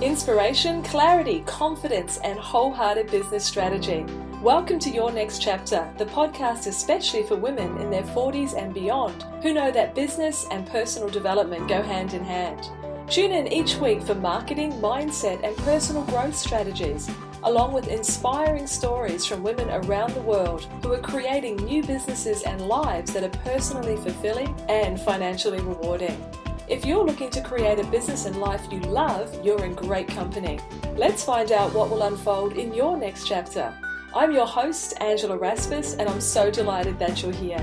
Inspiration, clarity, confidence, and wholehearted business strategy. Welcome to Your Next Chapter, the podcast especially for women in their 40s and beyond who know that business and personal development go hand in hand. Tune in each week for marketing, mindset, and personal growth strategies, along with inspiring stories from women around the world who are creating new businesses and lives that are personally fulfilling and financially rewarding. If you're looking to create a business and life you love, you're in great company. Let's find out what will unfold in your next chapter. I'm your host, Angela Raspass, and I'm so delighted that you're here.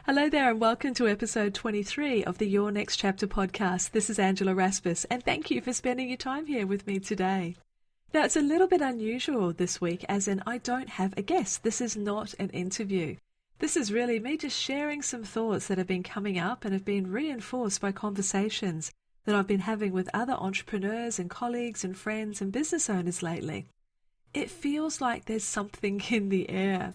Hello there and welcome to episode 23 of the Your Next Chapter podcast. This is Angela Raspass and thank you for spending your time here with me today. Now, it's a little bit unusual this week as in I don't have a guest. This is not an interview. This is really me just sharing some thoughts that have been coming up and have been reinforced by conversations that I've been having with other entrepreneurs and colleagues and friends and business owners lately. It feels like there's something in the air.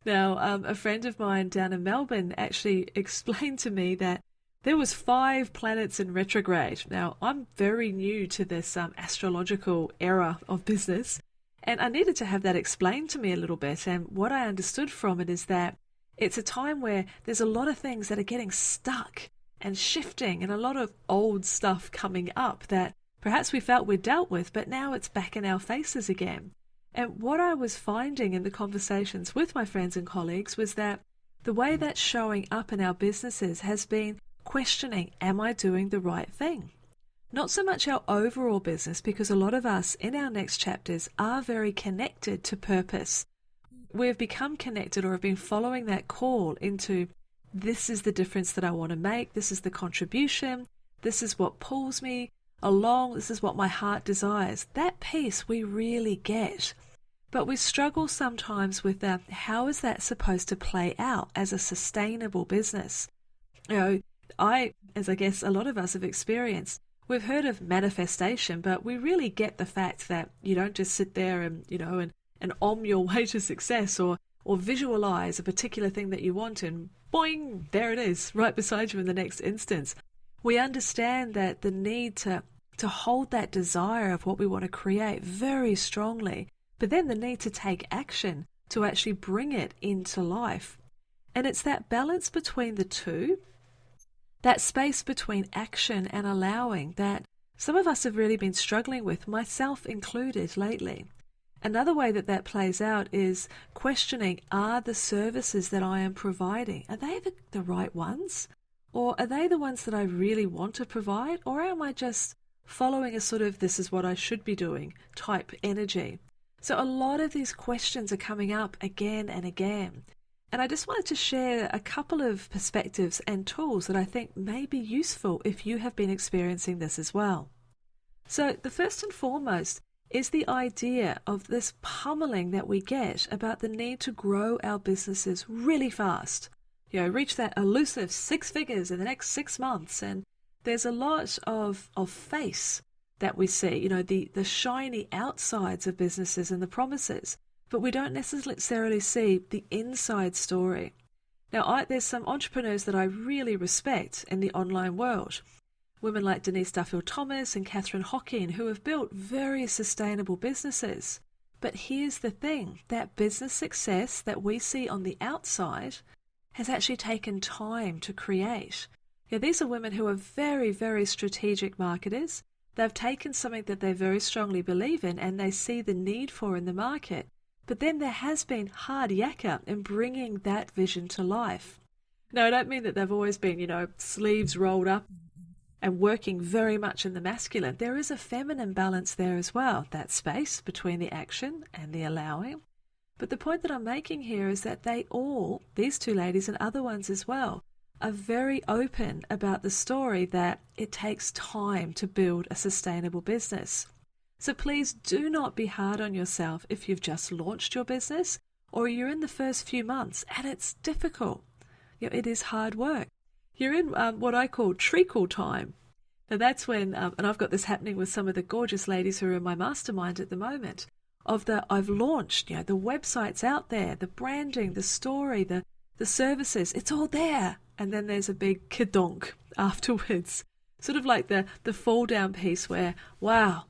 Now, a friend of mine down in Melbourne actually explained to me that there was 5 planets in retrograde. Now, I'm very new to this astrological era of business, and I needed to have that explained to me a little bit. And what I understood from it is that it's a time where there's a lot of things that are getting stuck and shifting and a lot of old stuff coming up that perhaps we felt we'd dealt with, but now it's back in our faces again. And what I was finding in the conversations with my friends and colleagues was that the way that's showing up in our businesses has been questioning, am I doing the right thing? Not so much our overall business, because a lot of us in our next chapters are very connected to purpose. We've become connected or have been following that call into this is the difference that I want to make, this is the contribution, this is what pulls me along, this is what my heart desires. That piece we really get. But we struggle sometimes with how is that supposed to play out as a sustainable business? As I guess a lot of us have experienced, we've heard of manifestation, but we really get the fact that you don't just sit there and om your way to success or visualize a particular thing that you want and boing, there it is, right beside you in the next instance. We understand that the need to hold that desire of what we want to create very strongly, but then the need to take action to actually bring it into life. And it's that balance between the two, that space between action and allowing that some of us have really been struggling with, myself included lately. Another way that plays out is questioning, are the services that I am providing, are they the right ones? Or are they the ones that I really want to provide? Or am I just following a sort of this is what I should be doing type energy? So a lot of these questions are coming up again and again. And I just wanted to share a couple of perspectives and tools that I think may be useful if you have been experiencing this as well. So the first and foremost is the idea of this pummeling that we get about the need to grow our businesses really fast. Reach that elusive 6 figures in the next 6 months. And there's a lot of face that we see, the shiny outsides of businesses and the promises, but we don't necessarily see the inside story. Now, there's some entrepreneurs that I really respect in the online world. Women like Denise Duffield-Thomas and Catherine Hockin, who have built very sustainable businesses. But here's the thing, that business success that we see on the outside has actually taken time to create. These are women who are very, very strategic marketers. They've taken something that they very strongly believe in and they see the need for in the market. But then there has been hard yakka in bringing that vision to life. Now, I don't mean that they've always been, sleeves rolled up and working very much in the masculine. There is a feminine balance there as well, that space between the action and the allowing. But the point that I'm making here is that these 2 ladies and other ones as well, are very open about the story that it takes time to build a sustainable business. So please do not be hard on yourself if you've just launched your business or you're in the first few months and it's difficult. It is hard work. You're in what I call treacle time. Now that's when, and I've got this happening with some of the gorgeous ladies who are in my mastermind at the moment, I've launched, the website's out there, the branding, the story, the services, it's all there. and then there's a big kadonk afterwards. Sort of like the fall down piece where, wow,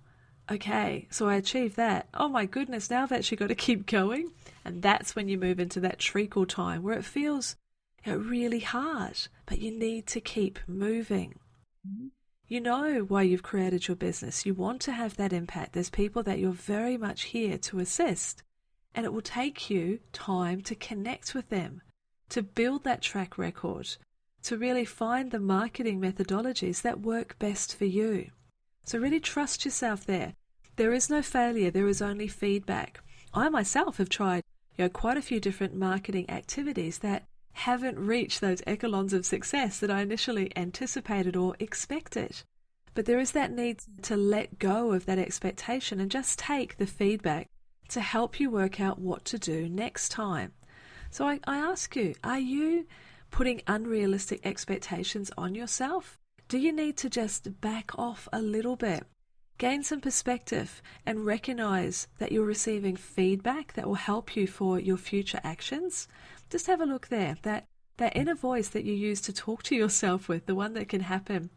okay, so I achieved that. Oh my goodness, now I've actually got to keep going. And that's when you move into that treacle time where it feels really hard, but you need to keep moving. You know why you've created your business. You want to have that impact. There's people that you're very much here to assist. And it will take you time to connect with them, to build that track record, to really find the marketing methodologies that work best for you. So really trust yourself there. There is no failure. There is only feedback. I myself have tried quite a few different marketing activities that haven't reached those echelons of success that I initially anticipated or expected. But there is that need to let go of that expectation and just take the feedback to help you work out what to do next time. So I ask you, are you putting unrealistic expectations on yourself? Do you need to just back off a little bit? Gain some perspective and recognize that you're receiving feedback that will help you for your future actions. Just have a look there. That inner voice that you use to talk to yourself with, the one that can happen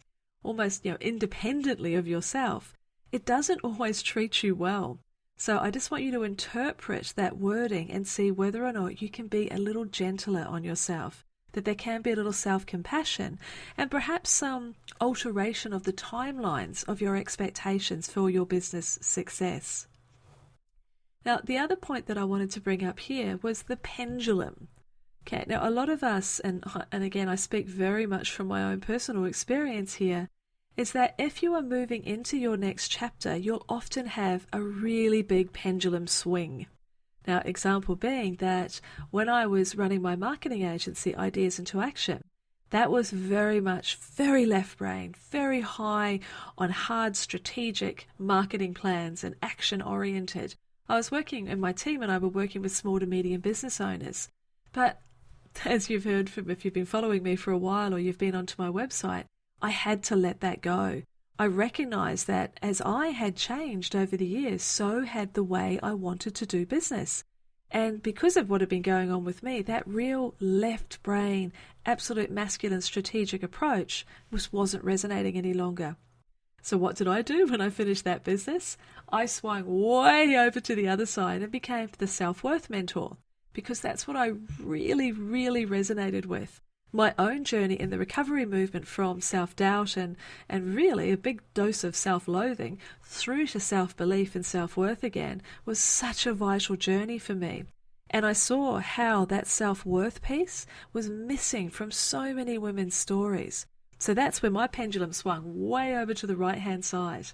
almost independently of yourself, it doesn't always treat you well. So I just want you to interpret that wording and see whether or not you can be a little gentler on yourself, that there can be a little self-compassion and perhaps some alteration of the timelines of your expectations for your business success. Now, the other point that I wanted to bring up here was the pendulum. Okay, now a lot of us, and again I speak very much from my own personal experience here, is that if you are moving into your next chapter, you'll often have a really big pendulum swing. Now, example being that when I was running my marketing agency, Ideas into Action, that was very much very left brain, very high on hard strategic marketing plans and action oriented. I was working, and my team and I were working with small to medium business owners. But as you've heard from, if you've been following me for a while or you've been onto my website, I had to let that go. I recognized that as I had changed over the years, so had the way I wanted to do business. And because of what had been going on with me, that real left brain, absolute masculine strategic approach wasn't resonating any longer. So what did I do when I finished that business? I swung way over to the other side and became the self-worth mentor, because that's what I really, really resonated with. My own journey in the recovery movement from self-doubt and really a big dose of self-loathing through to self-belief and self-worth again was such a vital journey for me. And I saw how that self-worth piece was missing from so many women's stories. So that's where my pendulum swung way over to the right-hand side.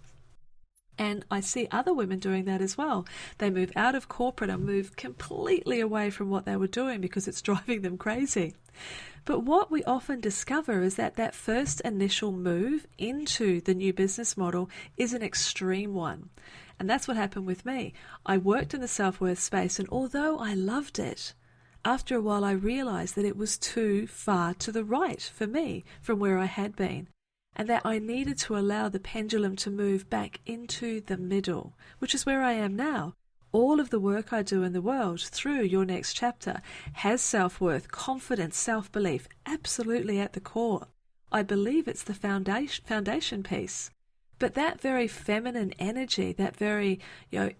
And I see other women doing that as well. They move out of corporate and move completely away from what they were doing because it's driving them crazy. But what we often discover is that that first initial move into the new business model is an extreme one. And that's what happened with me. I worked in the self-worth space, and although I loved it, after a while I realized that it was too far to the right for me from where I had been, and that I needed to allow the pendulum to move back into the middle, which is where I am now. All of the work I do in the world through Your Next Chapter has self-worth, confidence, self-belief absolutely at the core. I believe it's the foundation piece. But that very feminine energy, that very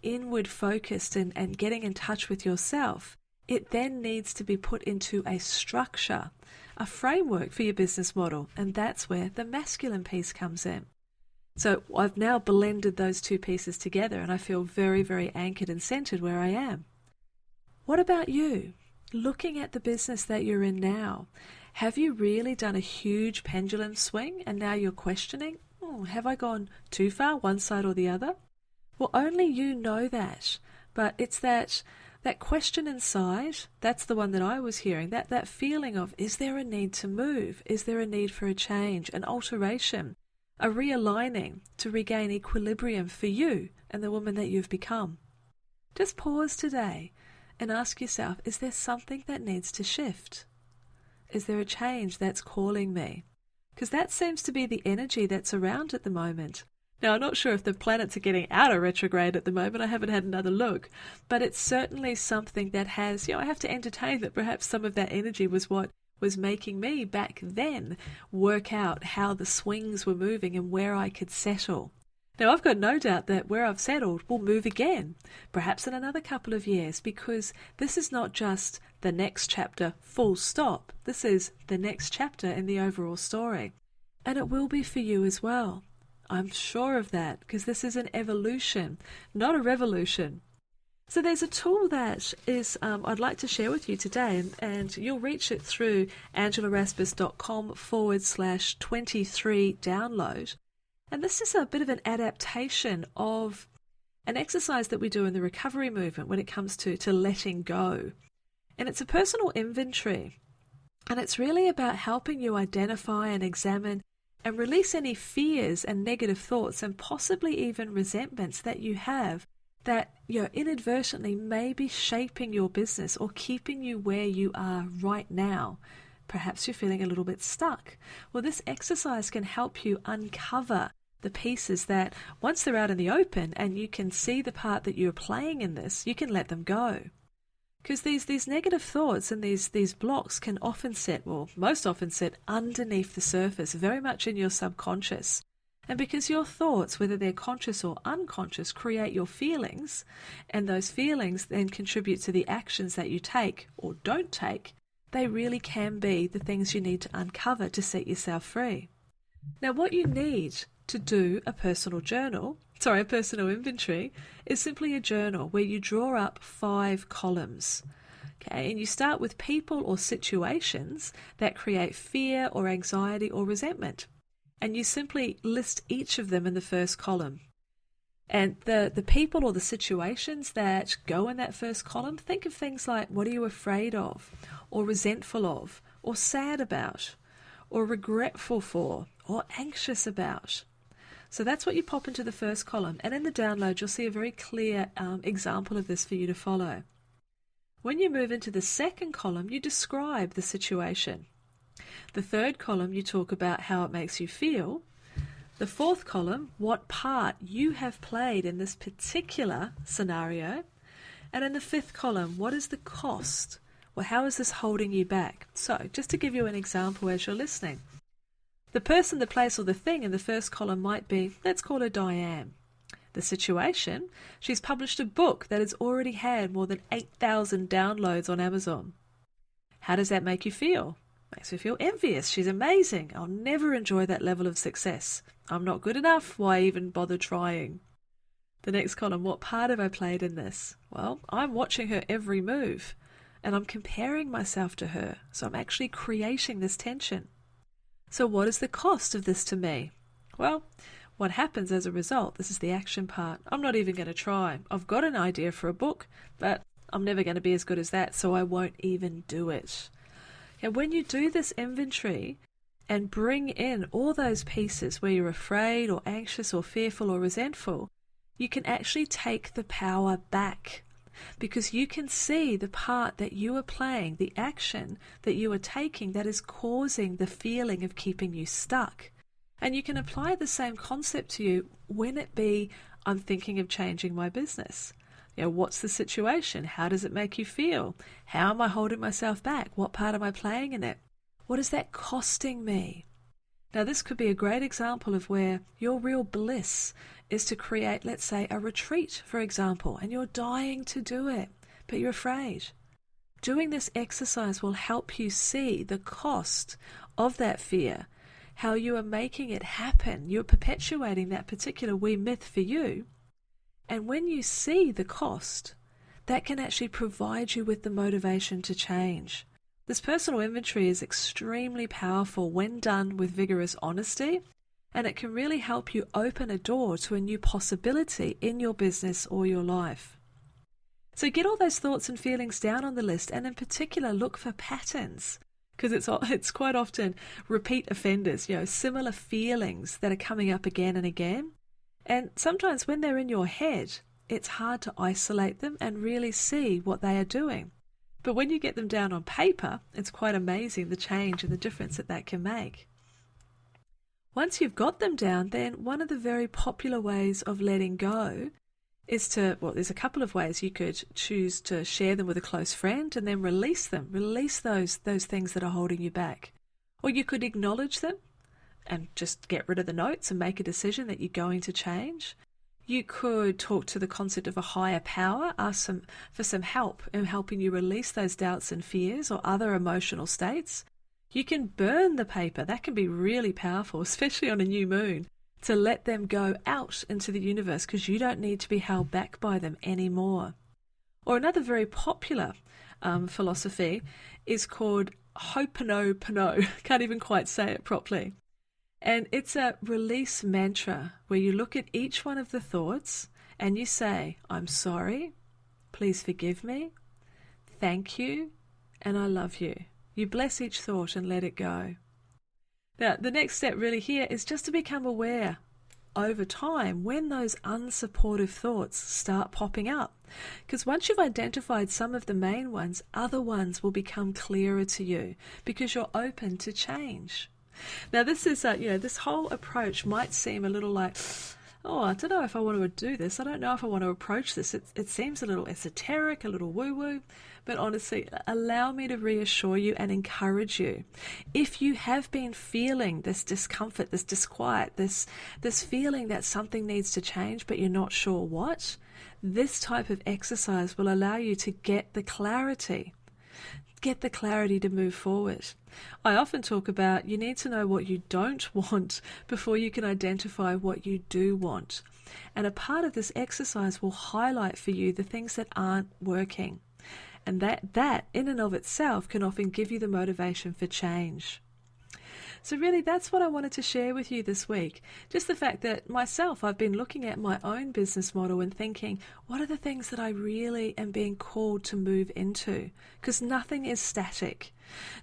inward focused and getting in touch with yourself, it then needs to be put into a structure, a framework for your business model. And that's where the masculine piece comes in. So I've now blended those two pieces together and I feel very, very anchored and centered where I am. What about you? Looking at the business that you're in now, have you really done a huge pendulum swing and now you're questioning, have I gone too far one side or the other? Well, only you know that, but it's that question inside, that's the one that I was hearing, that feeling of, is there a need to move? Is there a need for a change, an alteration? A realigning to regain equilibrium for you and the woman that you've become. Just pause today and ask yourself, is there something that needs to shift? Is there a change that's calling me? Because that seems to be the energy that's around at the moment. Now, I'm not sure if the planets are getting out of retrograde at the moment. I haven't had another look. But it's certainly something that has, I have to entertain that perhaps some of that energy was what was making me back then work out how the swings were moving and where I could settle. Now, I've got no doubt that where I've settled will move again, perhaps in another couple of years, because this is not just the next chapter, full stop. This is the next chapter in the overall story. And it will be for you as well. I'm sure of that, because this is an evolution, not a revolution. So there's a tool that is I'd like to share with you today, and you'll reach it through angelaraspass.com/23 download. And this is a bit of an adaptation of an exercise that we do in the recovery movement when it comes to letting go. And it's a personal inventory. And it's really about helping you identify and examine and release any fears and negative thoughts and possibly even resentments that you have that inadvertently may be shaping your business or keeping you where you are right now. Perhaps you're feeling a little bit stuck. Well, this exercise can help you uncover the pieces that once they're out in the open and you can see the part that you're playing in this, you can let them go. Because these negative thoughts and these blocks can often sit, well, most often sit underneath the surface, very much in your subconscious. And because your thoughts, whether they're conscious or unconscious, create your feelings, and those feelings then contribute to the actions that you take or don't take, they really can be the things you need to uncover to set yourself free. Now, what you need to do a personal inventory, is simply a journal where you draw up 5 columns. Okay, and you start with people or situations that create fear or anxiety or resentment. And you simply list each of them in the first column. And the people or the situations that go in that first column, think of things like, what are you afraid of, or resentful of, or sad about, or regretful for, or anxious about. So that's what you pop into the first column. And in the download, you'll see a very clear example of this for you to follow. When you move into the second column, you describe the situation. The third column, you talk about how it makes you feel. The fourth column, what part you have played in this particular scenario. And in the fifth column, what is the cost? Well, how is this holding you back? So, just to give you an example as you're listening. The person, the place, or the thing in the first column might be, let's call her Diane. The situation, she's published a book that has already had more than 8,000 downloads on Amazon. How does that make you feel? Makes me feel envious. She's amazing. I'll never enjoy that level of success. I'm not good enough. Why even bother trying? The next column, what part have I played in this? Well, I'm watching her every move and I'm comparing myself to her. So I'm actually creating this tension. So what is the cost of this to me? Well, what happens as a result, this is the action part. I'm not even going to try. I've got an idea for a book, but I'm never going to be as good as that, so I won't even do it. And when you do this inventory and bring in all those pieces where you're afraid or anxious or fearful or resentful, you can actually take the power back because you can see the part that you are playing, the action that you are taking that is causing the feeling of keeping you stuck. And you can apply the same concept to you when it be, I'm thinking of changing my business. What's the situation? How does it make you feel? How am I holding myself back? What part am I playing in it? What is that costing me? Now, this could be a great example of where your real bliss is to create, let's say, a retreat, for example, and you're dying to do it, but you're afraid. Doing this exercise will help you see the cost of that fear, how you are making it happen. You're perpetuating that particular wee myth for you. And when you see the cost, that can actually provide you with the motivation to change. This personal inventory is extremely powerful when done with vigorous honesty, and it can really help you open a door to a new possibility in your business or your life. So get all those thoughts and feelings down on the list, and in particular look for patterns, because it's quite often repeat offenders, similar feelings that are coming up again and again. And sometimes when they're in your head, it's hard to isolate them and really see what they are doing. But when you get them down on paper, it's quite amazing the change and the difference that can make. Once you've got them down, then one of the very popular ways of letting go is to, well, there's a couple of ways. You could choose to share them with a close friend and then release them. Release those things that are holding you back. Or you could acknowledge them and just get rid of the notes and make a decision that you're going to change. You could talk to the concept of a higher power, ask for some help in helping you release those doubts and fears or other emotional states. You can burn the paper. That can be really powerful, especially on a new moon, to let them go out into the universe because you don't need to be held back by them anymore. Or another very popular philosophy is called Ho'oponopono. Can't even quite say it properly. And it's a release mantra where you look at each one of the thoughts and you say, I'm sorry, please forgive me, thank you, and I love you. You bless each thought and let it go. Now, the next step really here is just to become aware over time when those unsupportive thoughts start popping up. Because once you've identified some of the main ones, other ones will become clearer to you because you're open to change. Now, this is, this whole approach might seem a little like, oh, I don't know if I want to do this. I don't know if I want to approach this. It seems a little esoteric, a little woo-woo. But honestly, allow me to reassure you and encourage you. If you have been feeling this discomfort, this disquiet, this feeling that something needs to change, but you're not sure what, this type of exercise will allow you to get the clarity. Get the clarity to move forward. I often talk about you need to know what you don't want before you can identify what you do want. And a part of this exercise will highlight for you the things that aren't working. And that in and of itself can often give you the motivation for change. So really, that's what I wanted to share with you this week. Just the fact that myself, I've been looking at my own business model and thinking, what are the things that I really am being called to move into? Because nothing is static.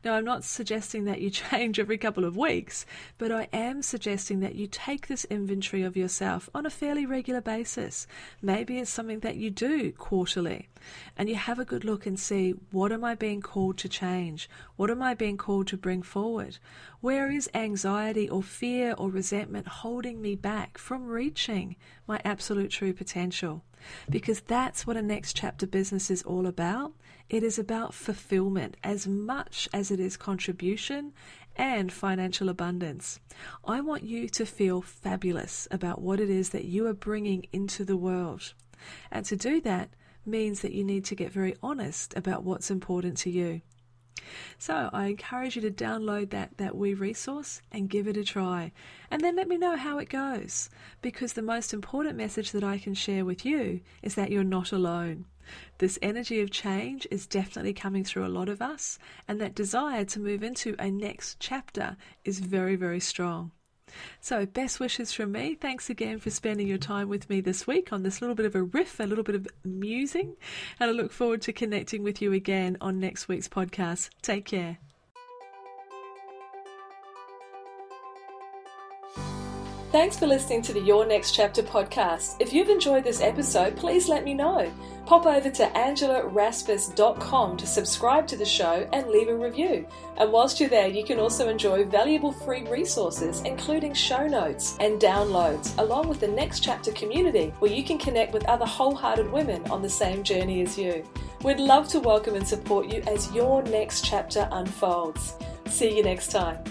Now, I'm not suggesting that you change every couple of weeks, but I am suggesting that you take this inventory of yourself on a fairly regular basis. Maybe it's something that you do quarterly, and you have a good look and see, what am I being called to change? What am I being called to bring forward? Where is anxiety or fear or resentment holding me back from reaching my absolute true potential? Because that's what a next chapter business is all about. It is about fulfillment as much as it is contribution and financial abundance. I want you to feel fabulous about what it is that you are bringing into the world. And to do that means that you need to get very honest about what's important to you. So I encourage you to download that wee resource and give it a try. And then let me know how it goes. Because the most important message that I can share with you is that you're not alone. This energy of change is definitely coming through a lot of us. And that desire to move into a next chapter is very, very strong. So best wishes from me. Thanks again for spending your time with me this week on this little bit of a riff, a little bit of musing, and I look forward to connecting with you again on next week's podcast. Take care. Thanks for listening to the Your Next Chapter podcast. If you've enjoyed this episode, please let me know. Pop over to angelaraspass.com to subscribe to the show and leave a review. And whilst you're there, you can also enjoy valuable free resources, including show notes and downloads, along with the Next Chapter community, where you can connect with other wholehearted women on the same journey as you. We'd love to welcome and support you as your next chapter unfolds. See you next time.